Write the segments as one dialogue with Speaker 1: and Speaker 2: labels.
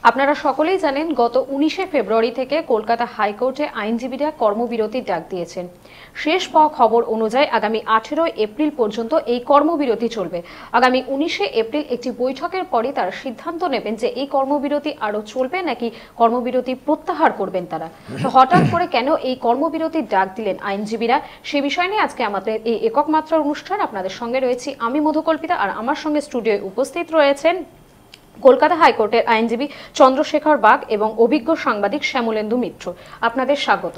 Speaker 1: আপনারা সকলেই জানেন গত 19শে ফেব্রুয়ারি থেকে কলকাতা হাইকোর্টে আইনজীবীরা কর্মবিরতির ডাক দিয়েছেন। শেষ পাওয়া খবর অনুযায়ী আগামী 18 এপ্রিল পর্যন্ত এই কর্মবিরতি চলবে। আগামী 19শে এপ্রিল একটি বৈঠকের পরে তারা সিদ্ধান্ত নেবেন যে এই কর্মবিরতি আরো চলবে নাকি কর্মবিরতি প্রত্যাহার করবেন তারা। তো হঠাৎ করে কেন এই কর্মবিরতির ডাক দিলেন আইনজীবীরা, সে বিষয় নিয়ে আজকে আমাদের এই একক মাত্রার অনুষ্ঠান। আপনাদের সঙ্গে রয়েছি আমি মধুকল্পিতা, আর আমার সঙ্গে স্টুডিওয়ে উপস্থিত রয়েছেন কলকাতা হাইকোর্টের আইনজীবী চন্দ্রশেখর বাগ এবং অভিজ্ঞ সাংবাদিক শ্যামলেন্দু মিত্র। আপনাদের স্বাগত।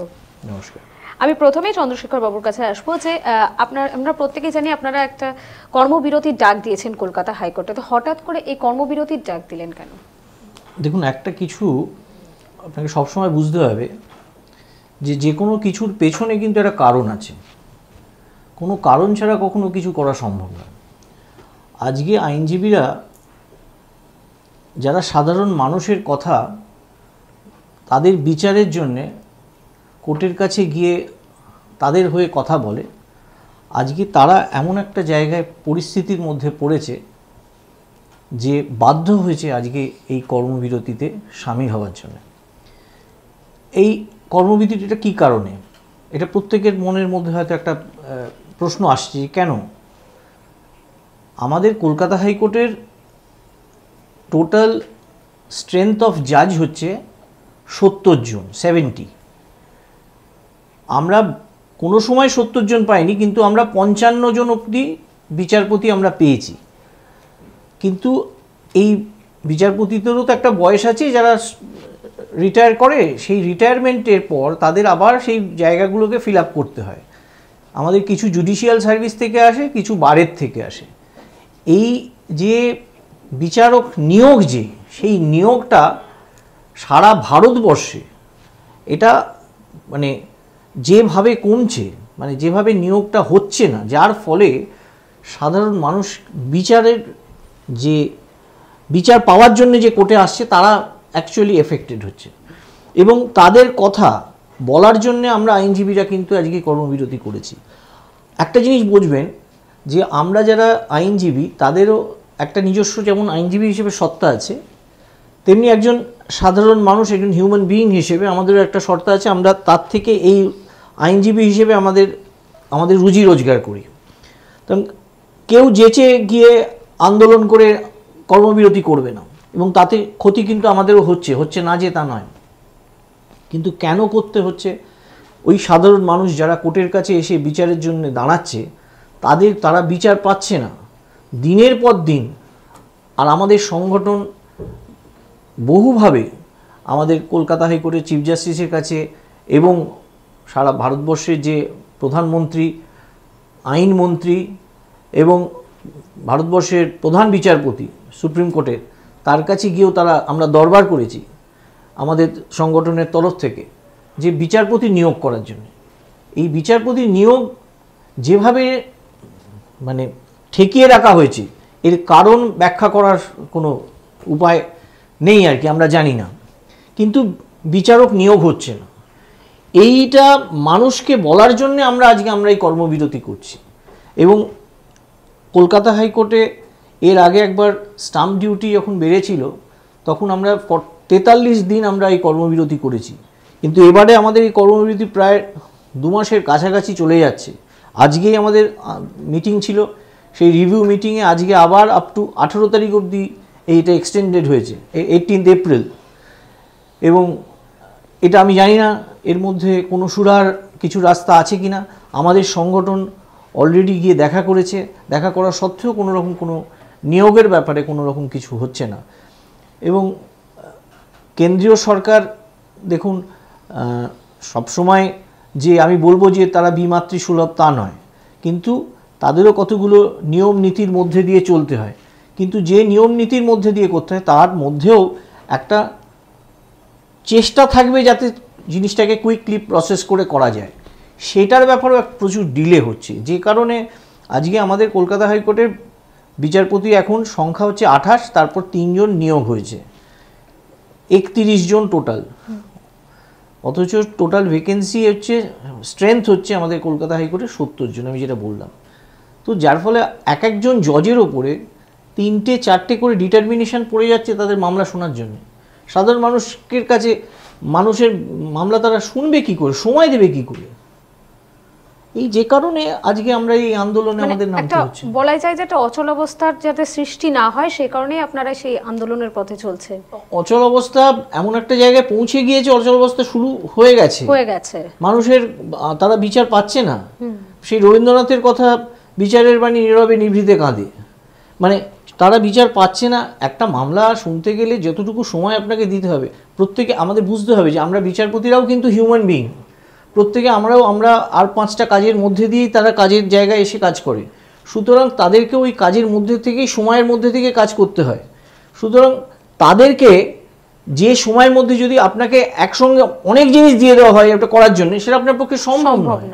Speaker 2: নমস্কার।
Speaker 1: আমি প্রথমেই চন্দ্রশেখর বাবুর কাছে আসবো যে আমরা প্রত্যেকেই জানি আপনারা একটা কর্মবিরতির ডাক দিয়েছেন কলকাতা হাইকোর্টে, তো হঠাৎ করে এই কর্মবিরতির ডাক দিলেন কেন?
Speaker 2: দেখুন, একটা কিছু আপনাকে সবসময় বুঝতে হবে যে কোনো কিছুর পেছনে কিন্তু একটা কারণ আছে। কোনো কারণ ছাড়া কখনো কিছু করা সম্ভব নয়। আজকে আইনজীবীরা যারা সাধারণ মানুষের কথা তাদের বিচারের জন্যে কোর্টের কাছে গিয়ে তাদের হয়ে কথা বলে, আজকে তারা এমন একটা জায়গায় পরিস্থিতির মধ্যে পড়েছে যে বাধ্য হয়েছে আজকে এই কর্মবিরতিতে সামিল হওয়ার জন্য। এই কর্মবিরতিটা কী কারণে, এটা প্রত্যেকের মনের মধ্যে হয়তো একটা প্রশ্ন আসছে, কেন? আমাদের কলকাতা হাইকোর্টের টোটাল স্ট্রেংথ অফ জাজ হচ্ছে 70 জন, 70। আমরা কোনো সময় 70 জন পাইনি, কিন্তু আমরা 55 জন অবধি বিচারপতি আমরা পেয়েছি। কিন্তু এই বিচারপতিদেরও তো একটা বয়স আছে, যারা রিটায়ার করে, সেই রিটায়ারমেন্টের পর তাদের আবার সেই জায়গাগুলোকে ফিল আপ করতে হয়। আমাদের কিছু জুডিশিয়াল সার্ভিস থেকে আসে, কিছু বারের থেকে আসে। এই যে বিচারক নিয়োগ, সেই নিয়োগটা সারা ভারতবর্ষে এটা মানে যেভাবে কমছে, মানে যেভাবে নিয়োগটা হচ্ছে না, যার ফলে সাধারণ মানুষ যে বিচার পাওয়ার জন্য যে কোর্টে আসছে তারা অ্যাকচুয়ালি এফেক্টেড হচ্ছে। এবং তাদের কথা বলার জন্য আমরা আইনজীবীরা কিন্তু আজকে কর্মবিরতি করেছি। একটা জিনিস বুঝবেন যে আমরা যারা আইনজীবী তাদেরও একটা নিজস্ব যেমন আইনজীবী হিসেবে সত্তা আছে, তেমনি একজন সাধারণ মানুষ, একজন হিউম্যান বিইং হিসেবে আমাদেরও একটা সত্তা আছে। আমরা তার থেকে এই আইনজীবী হিসেবে আমাদের রুজি রোজগার করি। তো কেউ যেচে গিয়ে আন্দোলন করে কর্মবিরতি করবে না, এবং তাতে ক্ষতি কিন্তু আমাদেরও হচ্ছে না যে তা নয়। কিন্তু কেন করতে হচ্ছে? ওই সাধারণ মানুষ যারা কোর্টের কাছে এসে বিচারের জন্য দাঁড়াচ্ছে, তারা বিচার পাচ্ছে না দিনের পর দিন। আর আমাদের সংগঠন বহুভাবে আমাদের কলকাতা হাইকোর্টের চিফ জাস্টিসের কাছে এবং সারা ভারতবর্ষের যে প্রধানমন্ত্রী, আইনমন্ত্রী এবং ভারতবর্ষের প্রধান বিচারপতি সুপ্রিম কোর্টের, তার কাছে গিয়েও আমরা দরবার করেছি আমাদের সংগঠনের তরফ থেকে, যে বিচারপতি নিয়োগ করার জন্য। এই বিচারপতি নিয়োগ যেভাবে মানে ঠেকিয়ে রাখা হয়েছে, এর কারণ ব্যাখ্যা করার কোনো উপায় নেই আর কি, আমরা জানি না। কিন্তু বিচারক নিয়োগ হচ্ছে না, এইটা মানুষকে বলার জন্য আমরা এই কর্মবিরতি করছি। এবং কলকাতা হাইকোর্টে এর আগে একবার স্টাম্প ডিউটি যখন বেড়েছিল, তখন আমরা 43 দিন আমরা এই কর্মবিরতি করেছি। কিন্তু এবারে আমাদের এই কর্মবিরতি প্রায় 2 মাসের কাছাকাছি চলে যাচ্ছে। আজকেই আমাদের মিটিং ছিল, সেই রিভিউ মিটিংয়ে আজকে আবার আপ টু 18 তারিখ অবধি এইটা এক্সটেন্ডেড হয়েছে, 18 এপ্রিল। এবং এটা আমি জানি না এর মধ্যে কোনো সুরার কিছু রাস্তা আছে কি না। আমাদের সংগঠন অলরেডি গিয়ে দেখা করেছে, দেখা করা সত্ত্বেও কোনো নিয়োগের ব্যাপারে কোনো রকম কিছু হচ্ছে না। এবং কেন্দ্রীয় সরকার দেখুন, সবসময় যে আমি বলবো যে তারা বিমাতৃসুলভ তা নয়, কিন্তু তাদেরও কতগুলো নিয়ম নীতির মধ্যে দিয়ে চলতে হয়। কিন্তু যে নিয়ম নীতির মধ্যে দিয়ে করতে হয়, তার মধ্যেও একটা চেষ্টা থাকবে যাতে জিনিসটাকে কুইকলি প্রসেস করে করা যায়। সেটার ব্যাপারেও প্রচুর ডিলে হচ্ছে, যে কারণে আজকে আমাদের কলকাতা হাইকোর্টের বিচারপতি এখন সংখ্যা হচ্ছে 28, তারপর 3 জন নিয়োগ হয়েছে, 31 জন টোটাল। অথচ টোটাল ভ্যাকেন্সি হচ্ছে, স্ট্রেংথ হচ্ছে আমাদের কলকাতা হাইকোর্টে 70 জন, আমি যেটা বললাম। তো যার ফলে একজন জজের ওপরে 3টে 4টে করে ডিটারমিনেশন পড়ে যাচ্ছে তাদের মামলা শোনার জন্য। সাধারণ মানুষের কাছে মানুষের মামলা তারা শুনবে কি করে, সময় দেবে কি করে? এই যে কারণে আজকে আমরা এই আন্দোলনে আমাদের নামতে
Speaker 1: একটা
Speaker 2: হচ্ছে।
Speaker 1: বলা যায় যে একটা অচল অবস্থার যাতে সৃষ্টি না হয় সেই কারণেই আপনারা সেই আন্দোলনের পথে চলছে।
Speaker 2: অচল অবস্থা এমন একটা জায়গায় পৌঁছে গিয়েছে, অচল অবস্থা শুরু হয়ে গেছে, মানুষের তারা বিচার পাচ্ছে না। সেই রবীন্দ্রনাথের কথা, বিচারের বাণী নীরবে নিভৃতে কাঁদে, মানে তারা বিচার পাচ্ছে না। একটা মামলা শুনতে গেলে যতটুকু সময় আপনাকে দিতে হবে, প্রত্যেকে আমাদের বুঝতে হবে যে আমরা বিচারপতিরাও কিন্তু হিউম্যান বিইং, প্রত্যেকে আমরা আর 5টা কাজের মধ্যে দিয়েই তারা কাজের জায়গায় এসে কাজ করে, সুতরাং তাদেরকে ওই কাজের মধ্যে থেকেই, সময়ের মধ্যে থেকে কাজ করতে হয়। সুতরাং তাদেরকে যে সময়ের মধ্যে যদি আপনাকে একসঙ্গে অনেক জিনিস দিয়ে দেওয়া হয় একটা করার জন্য, সেটা আপনার পক্ষে সম্ভব নয়,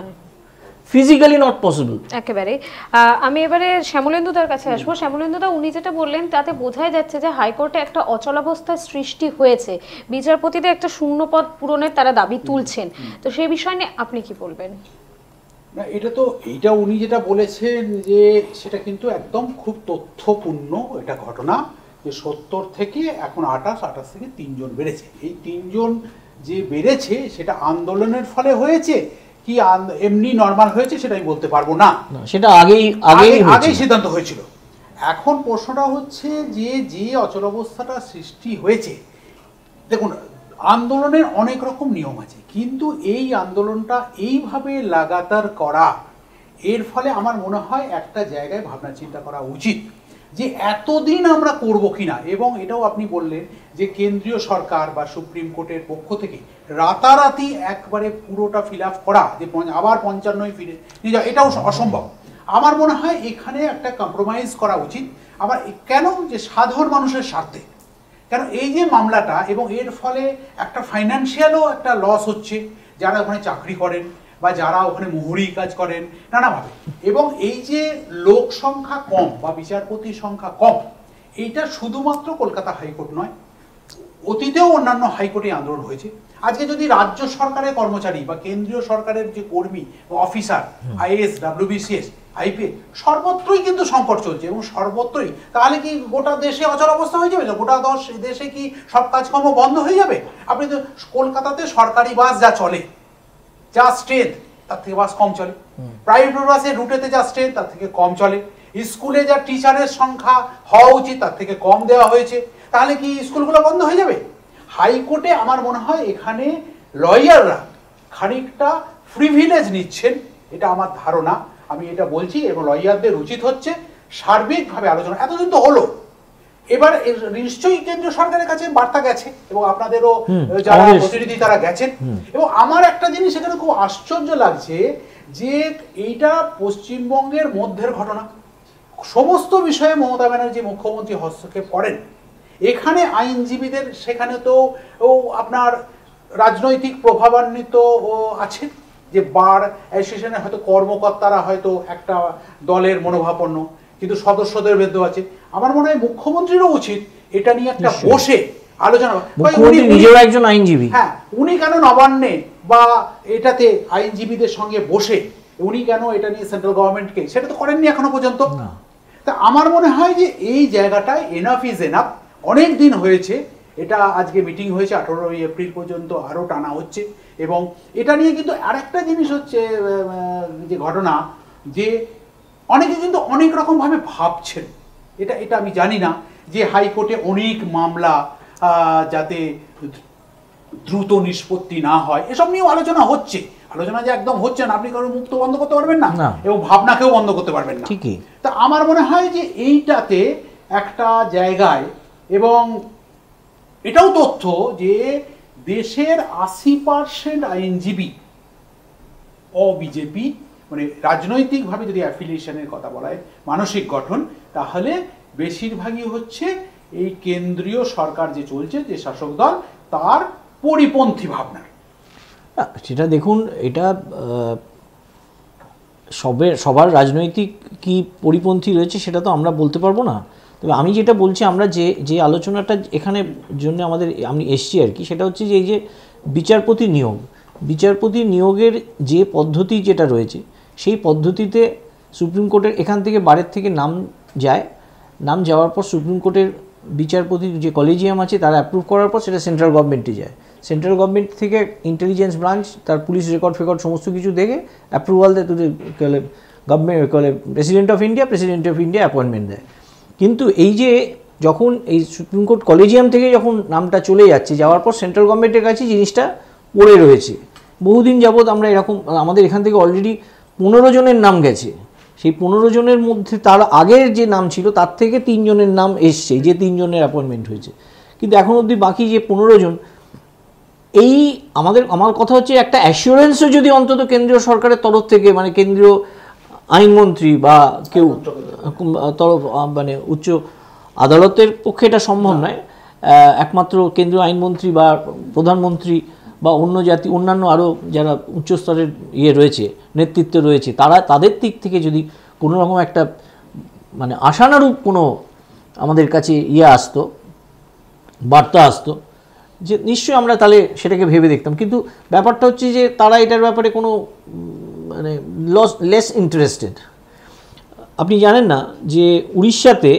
Speaker 2: ফিজিক্যালি নট পসিবল
Speaker 1: একেবারে। আমি এবারে শ্যামলেন্দুদার কাছে আসবো। শ্যামলেন্দুদা, উনি যেটা বললেন তাতে বোঝাই যাচ্ছে যে হাইকোর্টে একটা অচলাবস্থার সৃষ্টি হয়েছে, বিচারপতিদের একটা শূন্যপদ পূরণের তারা দাবি তুলছেন, তো সেই বিষয় নিয়ে আপনি কি বলবেন?
Speaker 3: না, এইটা উনি যেটা বলেছেন যে সেটা কিন্তু একদম খুব তথ্যপূর্ণ এটা ঘটনা, যে 70 থেকে এখন 28 থেকে 3 জন বেড়েছে। এই 3 জন যে বেড়েছে সেটা আন্দোলনের ফলে হয়েছে কি এমনি নর্মাল হয়েছে সেটা আমি বলতে পারবো না,
Speaker 2: সেটা আগেই
Speaker 3: সিদ্ধান্ত হয়েছিল। এখন প্রশ্নটা হচ্ছে যে অচলাবস্থাটা সৃষ্টি হয়েছে, দেখুন আন্দোলনের অনেক রকম নিয়ম আছে, কিন্তু এই আন্দোলনটা এইভাবে লাগাতার করা, এর ফলে আমার মনে হয় একটা জায়গায় ভাবনা চিন্তা করা উচিত যে এতদিন আমরা করব কিনা। এবং এটাও আপনি বললেন যে কেন্দ্রীয় সরকার বা সুপ্রিম কোর্টের পক্ষ থেকে রাতারাতি একবারে পুরোটা ফিল আপ করা, যে আবার 55 ফিরে নিয়ে যাওয়া, এটাও অসম্ভব। আমার মনে হয় এখানে একটা কম্প্রোমাইজ করা উচিত। আবার কেন, যে সাধারণ মানুষের স্বার্থে, কেন এই যে মামলাটা, এবং এর ফলে একটা ফাইন্যান্সিয়ালও একটা লস হচ্ছে যারা ওখানে চাকরি করেন বা যারা ওখানে মুহুরি কাজ করেন নানাভাবে, এবং এই যে লোক সংখ্যা কম বা বিচারপতির সংখ্যা কম, এইটা শুধুমাত্র কলকাতা হাইকোর্ট নয়, অতীতেও অন্যান্য হাইকোর্টে আন্দোলন হয়েছে। আজকে যদি রাজ্য সরকারের কর্মচারী বা কেন্দ্রীয় সরকারের যে কর্মী বা অফিসার, আইএএস, WBCS, আইপিএস, সর্বত্রই কিন্তু সংকট চলছে, এবং সর্বত্রই, তাহলে কি গোটা দেশে অচল অবস্থা হয়ে যাবে? গোটা দেশে কি সব কাজকর্ম বন্ধ হয়ে যাবে? আপনি তো কলকাতাতে সরকারি বাস যা চলে, যা স্ট্রেন্থ, তার থেকে বাস কম চলে। প্রাইভেট বাসের রুটেতে যা স্ট্রেন্থ, তার থেকে কম চলে। স্কুলে যা টিচারের সংখ্যা হওয়া উচিত, তার থেকে কম দেওয়া হয়েছে। তাহলে কি স্কুলগুলো বন্ধ হয়ে যাবে? হাইকোর্টে আমার মনে হয় এখানে লয়াররা খানিকটা প্রিভিলেজ নিচ্ছেন, এটা আমার ধারণা। আমি এটা বলছি, এবং লয়ারদের উচিত হচ্ছে সার্বিকভাবে আলোচনা। এতদিন তো হলো, এবার নিশ্চয়ই কেন্দ্রীয় সরকারের কাছে বার্তা গেছে, এবং আপনাদেরও যারা প্রতিনিধি তারা গেছেন। এবং আমার একটা জিনিস এখানে খুব আশ্চর্য লাগছে যে এইটা পশ্চিমবঙ্গের মধ্যের ঘটনা, সমস্ত বিষয়ে মমতা ব্যানার্জি মুখ্যমন্ত্রী হস্তক্ষেপ করেন। এখানে আইনজীবীদের সেখানে তো আপনার রাজনৈতিক প্রভাবান্বিত আছেন, যে বার অ্যাসোসিয়েশনের হয়তো কর্মকর্তারা হয়তো একটা দলের মনোভাবাপন্ন, কিন্তু সদস্যদের ভেদ আছে। আমার মনে হয় মুখ্যমন্ত্রীরও উচিত এটা নিয়ে একটা বসে আলোচনা।
Speaker 2: নিজেও একজন আইনজীবী,
Speaker 3: হ্যাঁ, উনি কেন নবান্নে বা এটাতে আইনজীবীদের সঙ্গে বসে উনি কেন এটা নিয়ে সেন্ট্রাল গভর্নমেন্টকে, সেটা তো করেননি এখনো পর্যন্ত। তা আমার মনে হয় যে এই জায়গাটায় এনাফ ইজ এনাফ, অনেক দিন হয়েছে। এটা আজকে মিটিং হয়েছে 18 এপ্রিল পর্যন্ত, আরও টানা হচ্ছে। এবং এটা নিয়ে কিন্তু আরেকটা জিনিস হচ্ছে যে ঘটনা, যে অনেকে কিন্তু অনেক রকমভাবে ভাবছেন, এটা আমি জানি না, যে হাইকোর্টে অনেক মামলা যাতে দ্রুত নিষ্পত্তি না হয়, এসব নিয়েও আলোচনা হচ্ছে। আলোচনা যে একদম হচ্ছে না, আপনি কারো মুখ তো বন্ধ করতে পারবেন না, এবং ভাবনাকেও বন্ধ করতে পারবেন না। তা আমার মনে হয় যে এইটাতে একটা জায়গায়, এবং এটাও তথ্য যে দেশের 80% আইনজীবী বিজেপি, মানে রাজনৈতিকভাবে যদি অ্যাফিলিয়েশনের কথা বলা হয়, মানসিক গঠন, তাহলে বেশিরভাগই হচ্ছে এই কেন্দ্রীয় সরকার যে চলছে, যে শাসক দল, তার পরিপন্থী ভাবনা।
Speaker 2: সেটা দেখুন, এটা সবার রাজনৈতিক কি পরিপন্থী রয়েছে সেটা তো আমরা বলতে পারবো না। তবে আমি যেটা বলছি, আমরা যে আলোচনাটা এখানে জন্য আমি এসছি আর কি, সেটা হচ্ছে যে এই যে বিচারপতি নিয়োগের যে পদ্ধতি যেটা রয়েছে, সেই পদ্ধতিতে সুপ্রিম কোর্টের এখান থেকে বারের থেকে নাম যাওয়ার পর সুপ্রিম কোর্টের বিচারপতির যে কলেজিয়াম আছে তারা অ্যাপ্রুভ করার পর সেটা সেন্ট্রাল গভর্নমেন্টে যায়। সেন্ট্রাল গভর্নমেন্ট থেকে ইন্টেলিজেন্স ব্রাঞ্চ তার পুলিশ রেকর্ড ফেকর্ড সমস্ত কিছু দেখে অ্যাপ্রুভাল দেয়, তো government president of India appointment দেয়। কিন্তু এই যে যখন এই সুপ্রিম কোর্ট কলেজিয়াম থেকে যখন নামটা চলে যাচ্ছে, যাওয়ার পর সেন্ট্রাল গভর্নমেন্টের কাছে জিনিসটা পড়ে রয়েছে বহুদিন যাবৎ। আমরা এরকম আমাদের এখান থেকে অলরেডি 15 জনের নাম গেছে, সেই 15 জনের মধ্যে তার আগের যে নাম ছিল তার থেকে 3 জনের নাম এসছে, যে 3 জনের অ্যাপয়েন্টমেন্ট হয়েছে। কিন্তু এখন অবধি বাকি যে 15 জন, এই আমার কথা হচ্ছে একটা অ্যাসিওরেন্সও যদি অন্তত কেন্দ্রীয় সরকারের তরফ থেকে, মানে কেন্দ্রীয় আইনমন্ত্রী বা কেউ তরফ, মানে উচ্চ আদালতের পক্ষে এটা সম্ভব নয়, একমাত্র কেন্দ্রীয় আইনমন্ত্রী বা প্রধানমন্ত্রী বা অন্যান্য আরও যারা উচ্চস্তরের রয়েছে, নেতৃত্বে রয়েছে, তাদের দিক থেকে যদি কোনো রকম একটা মানে আশানুরূপ কোনো আমাদের কাছে আসতো, বার্তা আসতো, যে নিশ্চয়ই আমরা তাহলে সেটাকে ভেবে দেখতাম। কিন্তু ব্যাপারটা হচ্ছে যে তারা এটার ব্যাপারে কোনো মানে লেস ইন্টারেস্টেড। আপনি জানেন না যে উড়িষ্যাতে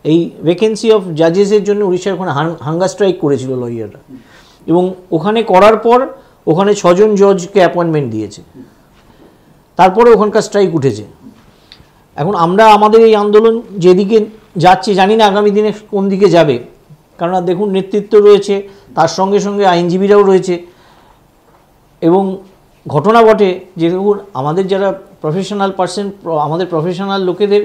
Speaker 2: এই ভ্যাকেন্সি অফ জাজেসের জন্য উড়িষ্যার ওখানে হাঙ্গার স্ট্রাইক করেছিল লয়াররা, এবং ওখানে করার পর ওখানে 6 জন জজকে অ্যাপয়েন্টমেন্ট দিয়েছে, তারপরে ওখানকার স্ট্রাইক উঠেছে। এখন আমরা আমাদের এই আন্দোলন যেদিকে যাচ্ছে, জানি না আগামী দিনে কোন দিকে যাবে, কারণ দেখুন নেতৃত্ব রয়েছে, তার সঙ্গে সঙ্গে আইনজীবীরাও রয়েছে, এবং ঘটনা ঘটে যে দেখুন আমাদের যারা প্রফেশনাল পার্সন, আমাদের প্রফেশনাল লোকেদের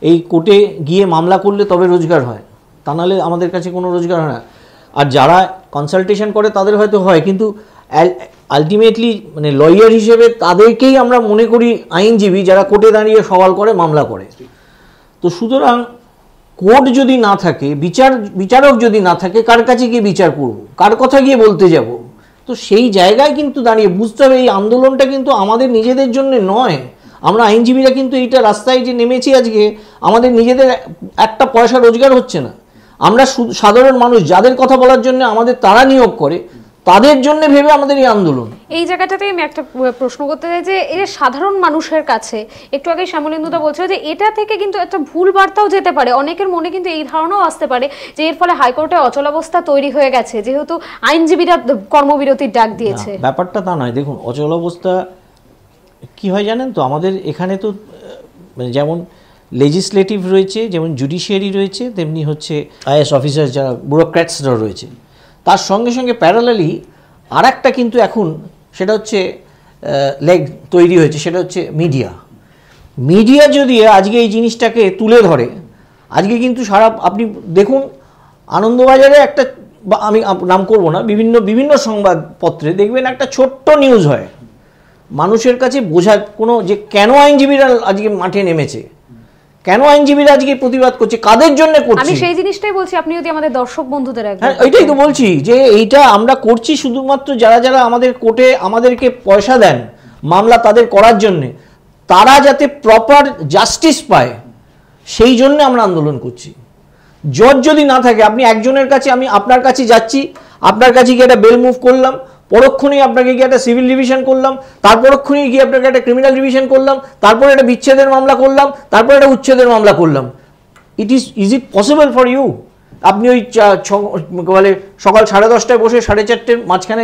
Speaker 2: এই কোর্টে গিয়ে মামলা করলে তবে রোজগার হয়, তা নাহলে আমাদের কাছে কোনো রোজগার হয় না। আর যারা কনসালটেশন করে তাদের হয়তো হয়, কিন্তু আলটিমেটলি মানে লয়ার হিসেবে তাদেরকেই আমরা মনে করি আইনজীবী, যারা কোর্টে দাঁড়িয়ে সওয়াল করে, মামলা করে। তো সুতরাং কোর্ট যদি না থাকে, বিচারক যদি না থাকে, কার কাছে গিয়ে বিচার করব, কার কথা গিয়ে বলতে যাব? তো সেই জায়গায় কিন্তু দাঁড়িয়ে বুঝতে হবে এই আন্দোলনটা কিন্তু আমাদের নিজেদের জন্য নয়। আমরা আইনজীবীরা কিন্তু এইটা রাস্তায় যে নেমেছি আজকে, আমাদের নিজেদের একটা পয়সা রোজগার হচ্ছে না। আমরা সাধারণ মানুষ যাদের কথা বলার জন্য আমাদের তারা নিয়োগ করে, তাদের জন্য ভেবে আমাদের এই আন্দোলন।
Speaker 1: এই জায়গাটাতে আমি একটা প্রশ্ন করতে চাই যে এর সাধারণ মানুষের কাছে, একটু আগে শ্যামলেন্দুদা বলছিল যে এটা থেকে কিন্তু একটা ভুল বার্তাও যেতে পারে, অনেকের মনে কিন্তু এই ধারণাও আসতে পারে যে এর ফলে হাইকোর্টে অচলাবস্থা তৈরি হয়ে গেছে, যেহেতু আইনজীবীরা কর্মবিরতির ডাক দিয়েছে।
Speaker 2: ব্যাপারটা তা নয়। দেখুন অচলাবস্থা কি হয় জানেন তো, আমাদের এখানে তো মানে যেমন লেজিসলেটিভ রয়েছে, যেমন জুডিশিয়ারি রয়েছে, তেমনি হচ্ছে আইএস অফিসার যারা ব্যুরোক্র্যাটসরা রয়েছে, তার সঙ্গে সঙ্গে প্যারালালি আর একটা কিন্তু এখন সেটা হচ্ছে লেগ তৈরি হয়েছে, সেটা হচ্ছে মিডিয়া যদি আজকে এই জিনিসটাকে তুলে ধরে, আজকে কিন্তু সারা আপনি দেখুন আনন্দবাজারে একটা, আমি নাম করব না, বিভিন্ন সংবাদপত্রে দেখবেন একটা ছোট্ট নিউজ হয়, মানুষের কাছে বোঝার কোনো যে কেন আইনজীবীরা আজকে মাঠে নেমেছে, কেন আইনজীবীরা আজকে প্রতিবাদ করছে, কাদের জন্য করছে।
Speaker 1: আমি সেই জিনিসটাই বলছি, আপনি যদি আমাদের দর্শক বন্ধুদের
Speaker 2: হ্যাঁ ওইটাই তো বলছি যে এইটা আমরা করছি শুধুমাত্র যারা আমাদের কোর্টে আমাদেরকে পয়সা দেন মামলা তাদের করার জন্য, তারা যাতে প্রপার জাস্টিস পায় সেই জন্য আমরা আন্দোলন করছি। জজ যদি না থাকে, আপনি একজনের কাছে, আমি আপনার কাছে যাচ্ছি, আপনার কাছে গিয়ে একটা বেল মুভ করলাম, পরক্ষণেই আপনাকে গিয়ে একটা সিভিল রিভিশন করলাম, তার পরক্ষণেই গিয়ে আপনাকে একটা ক্রিমিনাল রিভিশন করলাম, তারপরে একটা বিচ্ছেদের মামলা করলাম, তারপরে একটা উচ্ছেদের মামলা করলাম। Is it possible for you? আপনি ওই বলে সকাল 10:30টায় বসে 4:30 মাঝখানে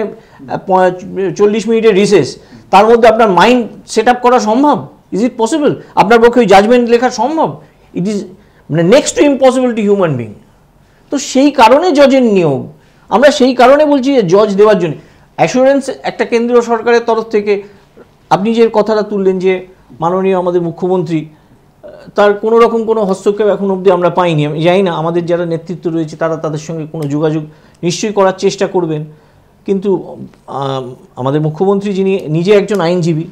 Speaker 2: 40 মিনিটের রিসেস, তার মধ্যে আপনার মাইন্ড সেট আপ করা সম্ভব? Is it possible? আপনার পক্ষে ওই জাজমেন্ট লেখা সম্ভব? ইট ইজ মানে next to impossible to human being. তো সেই কারণে জজের নিয়োগ, আমরা সেই কারণে বলছি যে জজ দেওয়ার জন্য অ্যাসুরেন্স একটা কেন্দ্রীয় সরকারের তরফ থেকে। আপনি যে কথাটা তুললেন যে মাননীয় আমাদের মুখ্যমন্ত্রী, তার কোনো রকম কোনো হস্তক্ষেপ এখন অবধি আমরা পাইনি। আমি জানি না আমাদের যারা নেতৃত্ব রয়েছে তারা তাদের সঙ্গে কোনো যোগাযোগ নিশ্চয়ই করার চেষ্টা করবেন, কিন্তু আমাদের মুখ্যমন্ত্রী যিনি নিজে একজন আইনজীবী,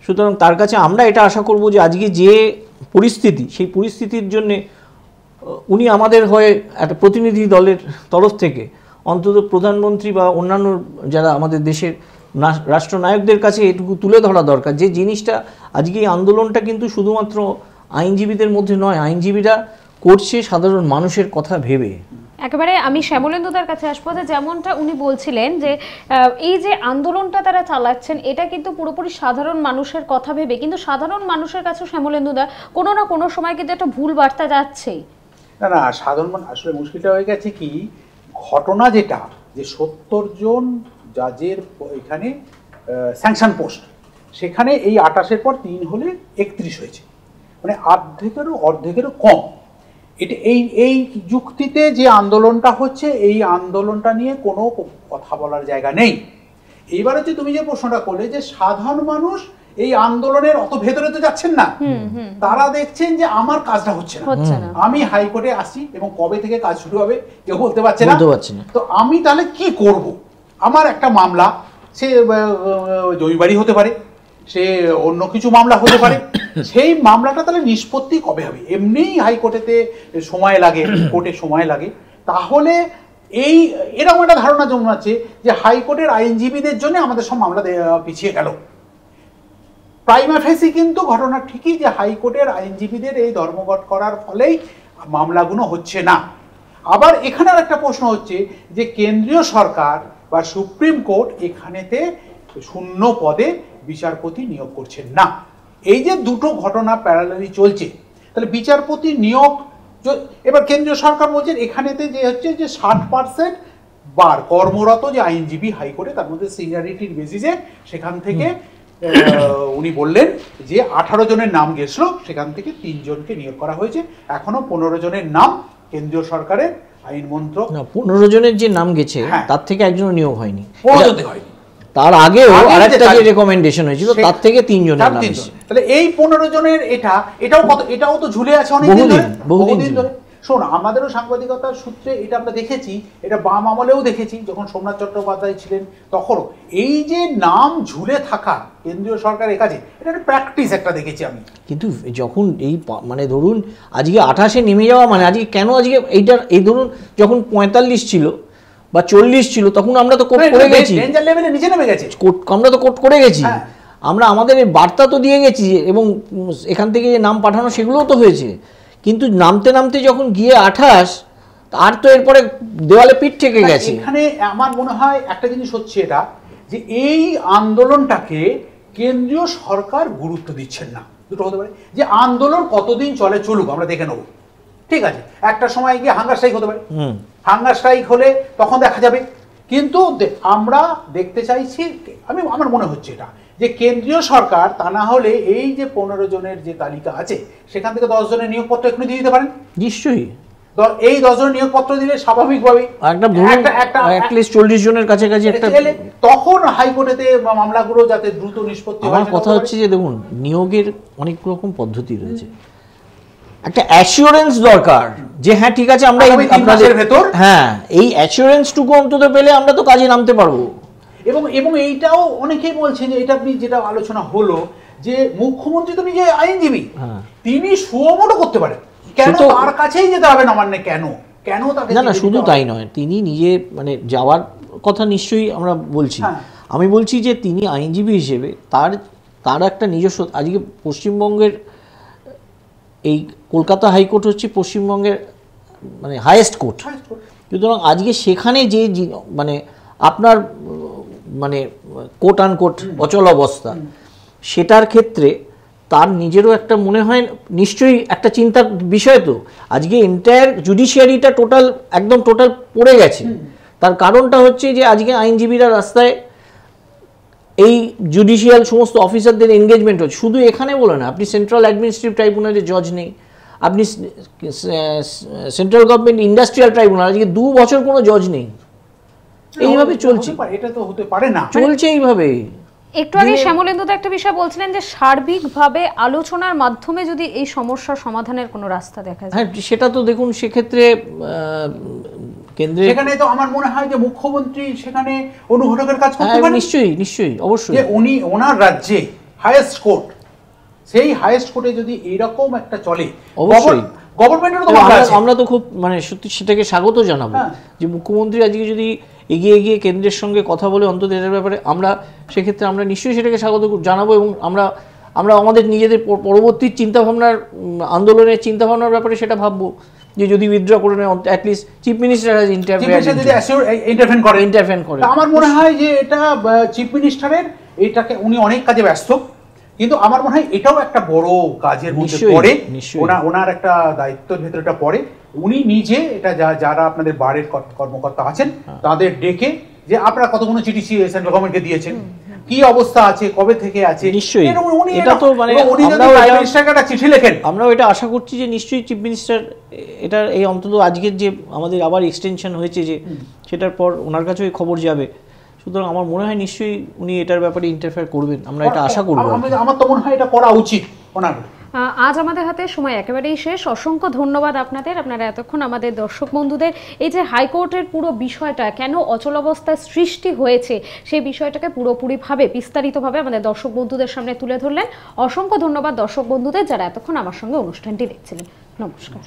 Speaker 2: সুতরাং তার কাছে আমরা এটা আশা করব যে আজকে যে পরিস্থিতি, সেই পরিস্থিতির জন্যে উনি আমাদের হয়ে একটা প্রতিনিধি দলের তরফ থেকে অন্তত প্রধানমন্ত্রী বা অন্যান্য যারা আমাদের দেশের রাষ্ট্রনায়কদের কাছে এটুকু তুলে ধরা দরকার যে জিনিসটা আজকে এই আন্দোলনটা কিন্তু শুধুমাত্র আইনজীবীদের মধ্যে নয়, আইনজীবীরা করছে সাধারণ মানুষের কথা ভেবে।
Speaker 1: একেবারে আমি শ্যামলেন্দুদার কাছে আসবো, যেমনটা উনি বলছিলেন যে এই যে আন্দোলনটা তারা চালাচ্ছেন এটা কিন্তু পুরোপুরি সাধারণ মানুষের কথা ভেবে, কিন্তু সাধারণ মানুষের কাছে শ্যামলেন্দুদা কোনো না কোনো সময় কিন্তু একটা ভুল বার্তা যাচ্ছেই।
Speaker 3: না না, সাধারণ আসলে মুশকিলটা হয়ে গেছে কি, ঘটনা যেটা যে 70 জন জাজের এখানে স্যাংশন পোস্ট, সেখানে এই 28-এর পর 3 হলে 31 হয়েছে, মানে অর্ধেকেরও কম। এটা এই যুক্তিতে যে আন্দোলনটা হচ্ছে, এই আন্দোলনটা নিয়ে কোনো কথা বলার জায়গা নেই। এইবার হচ্ছে তুমি যে প্রশ্নটা করলে যে সাধারণ মানুষ এই আন্দোলনের অত ভেতরে তো যাচ্ছেন না, তারা দেখছেন যে আমার কাজটা হচ্ছে না, আমি হাইকোর্টে আসি এবং কবে থেকে কাজ শুরু হবে কেউ বলতে পারছে না, তো আমি তাহলে কি করব? আমার একটা মামলা, সে জমিবাড়ি হতে পারে, সে অন্য কিছু মামলা হতে পারে, সেই মামলাটা তাহলে নিষ্পত্তি কবে হবে? এমনিই হাইকোর্টেতে সময় লাগে, কোর্টে সময় লাগে, তাহলে এই এরকম একটা ধারণা জন্মাচ্ছে যে হাইকোর্টের আইনজীবীদের জন্য আমাদের সব মামলা পিছিয়ে গেল। প্রাইমা ফেসি কিন্তু ঘটনা ঠিকই যে হাইকোর্টের আইনজীবীদের এই ধর্মঘট করার ফলেই মামলাগুলো হচ্ছে না। আবার এখানে একটা প্রশ্ন হচ্ছে যে কেন্দ্রীয় সরকার বা সুপ্রিম কোর্ট এখানেতে শূন্য পদে বিচারপতি নিয়োগ করছেন না। এই যে দুটো ঘটনা প্যারালালি চলছে, তাহলে বিচারপতি নিয়োগ, এবার কেন্দ্রীয় সরকার বলছেন এখানেতে যে হচ্ছে যে 60% বার কর্মরত যে আইনজীবী হাইকোর্টে, তার মধ্যে সিনিয়রিটির বেসিসে সেখান থেকে উনি বললেন যে 18 জনের নাম গেছিল, সেখান থেকে 3 জনকে নিয়োগ করা হয়েছে। এখনো 15 জনের নাম কেন্দ্রীয় সরকারের আইন মন্ত্রক,
Speaker 2: 15 জনের যে নাম গেছে তার থেকে একজন নিয়োগ হয়নি,
Speaker 3: হয়নি।
Speaker 2: তার আগেও আরেকটা যে রেকমেন্ডেশন হয়েছিল তার থেকে 3 জনের নাম এসেছে।
Speaker 3: তাহলে এই 15 জনের এটাও তো ঝুলে আছে অনেক বহুদিন ধরে। শোন, আমাদেরও সাংবাদিকতার সূত্রে এটা আমরা দেখেছি, এটা বাম আমলেও দেখেছি, যখন সোমনাথ চট্টোপাধ্যায় ছিলেন তখনও এই যে নাম ঝুলে থাকা কেন্দ্রীয় সরকারের কাছে, এটা একটা প্র্যাকটিস একটা দেখেছি আমি।
Speaker 2: কিন্তু যখন এই মানে ধরুন আজকে 28-এ নেমে যাওয়া, মানে আজকে কেন আজকে এইটার এই ধরুন যখন 45 ছিল বা 40 ছিল তখন আমরা তো কোর্ট করে গেছি,
Speaker 3: ডেঞ্জার লেভেলে নিচে নেমে গেছে,
Speaker 2: আমরা তো কোর্ট করে গেছি, আমরা আমাদের বার্তা তো দিয়ে গেছি এবং এখান থেকে যে নাম পাঠানো সেগুলোও তো হয়েছে। কিন্তু নামতে নামতে যখন গিয়ে 28, আর তো এরপরে দেওয়ালে পিঠ থেকে গেছে।
Speaker 3: এখানে আমার মনে হয় একটা জিনিস হচ্ছে এটা, যে এই আন্দোলনটাকে কেন্দ্রীয় সরকার গুরুত্ব দিচ্ছেন না। দুটো হতে পারে, যে আন্দোলন কতদিন চলুক আমরা দেখে নেবো, ঠিক আছে, একটা সময় গিয়ে হাঙ্গার স্ট্রাইক হতে পারে, হাঙ্গার স্ট্রাইক হলে তখন দেখা যাবে। কিন্তু আমরা দেখতে চাইছি, আমার মনে হচ্ছে এটা, যে কেন্দ্রীয় সরকার তা না হলে এই যে 15 জনের যে তালিকা আছে সেখান থেকে 10 জনের নিয়োগপত্র এখনই দিয়ে দিতে পারেন।
Speaker 2: নিশ্চয়ই
Speaker 3: এই 10 জনের নিয়োগপত্র দিলে স্বাভাবিকভাবে
Speaker 2: একটা 40 জনের কাছাকাছি একটা,
Speaker 3: তখন হাইকোর্টেতে মামলাগুলো যাতে দ্রুত নিষ্পত্তি হয়।
Speaker 2: আমার কথা হচ্ছে যে দেখুন, নিয়োগের অনেক রকম পদ্ধতি রয়েছে, একটা অ্যাসিওরেন্স দরকার যে হ্যাঁ ঠিক আছে আমরা আপনাদের ভেতর, হ্যাঁ এই অ্যাসিওরেন্সটুকু অন্তত পেলে আমরা তো কাজে নামতে পারবো।
Speaker 3: এবং এইটাও অনেকেই বলছেন যে এটা আপনি যেটা আলোচনা হলো যে মুখ্যমন্ত্রী তো নিজে আইনজীবী, তিনি সুমোটো করতে পারেন, কেন তার কাছেই যেতে হবে নবান্নে? কেন তাকে?
Speaker 2: না শুধু তাই নয়, তিনি নিজে মানে যাওয়ার কথা নিশ্চয়ই আমরা বলছি, আমি বলছি যে তিনি আইনজীবী হিসেবে তার একটা নিজস্ব, আজকে পশ্চিমবঙ্গের এই কলকাতা হাইকোর্ট হচ্ছে পশ্চিমবঙ্গের মানে হাইয়েস্ট কোর্ট, সুতরাং আজকে সেখানে যে মানে আপনার মানে কোট আনকোট অচল অবস্থা, সেটার ক্ষেত্রে তার নিজেরও একটা মনে হয় নিশ্চয়ই একটা চিন্তার বিষয়। তো আজকে এন্টায়ার জুডিশিয়ারিটা একদম টোটাল পড়ে গেছে, তার কারণটা হচ্ছে যে আজকে আইনজীবীরা রাস্তায় এই জুডিশিয়াল সমস্ত অফিসারদের এনগেজমেন্ট হচ্ছে। শুধু এখানে বলে না, আপনি সেন্ট্রাল অ্যাডমিনিস্ট্রেটিভ ট্রাইব্যুনালে জজ নেই, আপনি সেন্ট্রাল গভর্নমেন্ট ইন্ডাস্ট্রিয়াল ট্রাইব্যুনাল আজকে 2 বছর কোনো জজ নেই। এইভাবে চলছে,
Speaker 3: এটা তো হতে পারে না,
Speaker 2: চলছে এইভাবে।
Speaker 1: একটু আগে শ্যামলেন্দু তো একটা বিষয় বলছিলেন যে সার্বিকভাবে আলোচনার মাধ্যমে যদি এই সমস্যার সমাধানের কোনো রাস্তা দেখা যায়।
Speaker 2: হ্যাঁ সেটা তো দেখুন, সেক্ষেত্রে কেন্দ্রে
Speaker 3: সেখানে তো আমার মনে হয় যে মুখ্যমন্ত্রী সেখানে অনুঘটকের কাজ করতে পারেন।
Speaker 2: নিশ্চয়ই অবশ্যই,
Speaker 3: যে উনি ওনার রাজ্যে হাইয়েস্ট কোর্ট, সেই হাইয়েস্ট কোর্টে যদি এরকম একটা চলে,
Speaker 2: অবশ্যই
Speaker 3: গভর্নমেন্টের তো
Speaker 2: আমরা তো খুব মানে সত্যি সেটাকে স্বাগত জানাবো, যে মুখ্যমন্ত্রী আজকে যদি এগিয়ে গিয়ে কেন্দ্রের সঙ্গে কথা বলে অন্তত এটার ব্যাপারে আমরা সেক্ষেত্রে আমরা নিশ্চয়ই সেটাকে স্বাগত জানাবো। এবং আমরা আমাদের নিজেদের পরবর্তী চিন্তাভাবনার আন্দোলনের চিন্তাভাবনার ব্যাপারে সেটা ভাববো, যে যদি উইথড্র করে নেয় অ্যাটলিস্ট চিফ মিনিস্টার ইন্টারভেন করে।
Speaker 3: আমার মনে হয় যে এটা চিফ মিনিস্টারের, এটাকে উনি অনেক কাজে ব্যস্ত, কিন্তু আমার মনে হয় এটাও একটা বড় কাজের মধ্যে পড়ে, ওনার একটা দায়িত্বের ভেতরে এটা পড়ে, উনি নিজে এটা যারা আপনাদের বারের কর্মকর্তা আছেন তাদের ডেকে যে আপনারা কতগুলো চিঠি সেন্ট্রাল গভর্নমেন্টকে দিয়েছেন, কি অবস্থা আছে, কবে থেকে আছে,
Speaker 2: নিশ্চয়ই
Speaker 3: উনি
Speaker 2: এটা তো মানে
Speaker 3: উনি যদি প্রাইম মিনিস্টারকে একটা চিঠি লেখেন,
Speaker 2: আমরাও এটা আশা করছি যে নিশ্চয়ই চিফ মিনিস্টার এটা এই অন্তত আজকের যে আমাদের আবার এক্সটেনশন হয়েছে যে সেটার পর ওনার কাছেও এই খবর যাবে, সুতরাং আমার মনে হয় নিশ্চয়ই উনি এটার ব্যাপারে ইন্টারফেয়ার করবেন, আমরা এটা আশা করব।
Speaker 3: আমার তো মনে হয় এটা করা উচিত ওনার।
Speaker 1: আজ আমাদের হাতে সময় একেবারেই শেষ। অসংখ্য ধন্যবাদ আপনারা এতক্ষণ আমাদের দর্শক বন্ধুদের এই যে হাইকোর্টের পুরো বিষয়টা কেন অচলাবস্থার সৃষ্টি হয়েছে সেই বিষয়টাকে পুরোপুরিভাবে বিস্তারিতভাবে আমাদের দর্শক বন্ধুদের সামনে তুলে ধরলেন। অসংখ্য ধন্যবাদ দর্শক বন্ধুদের যারা এতক্ষণ আমার সঙ্গে অনুষ্ঠানটি দেখছিলেন। নমস্কার।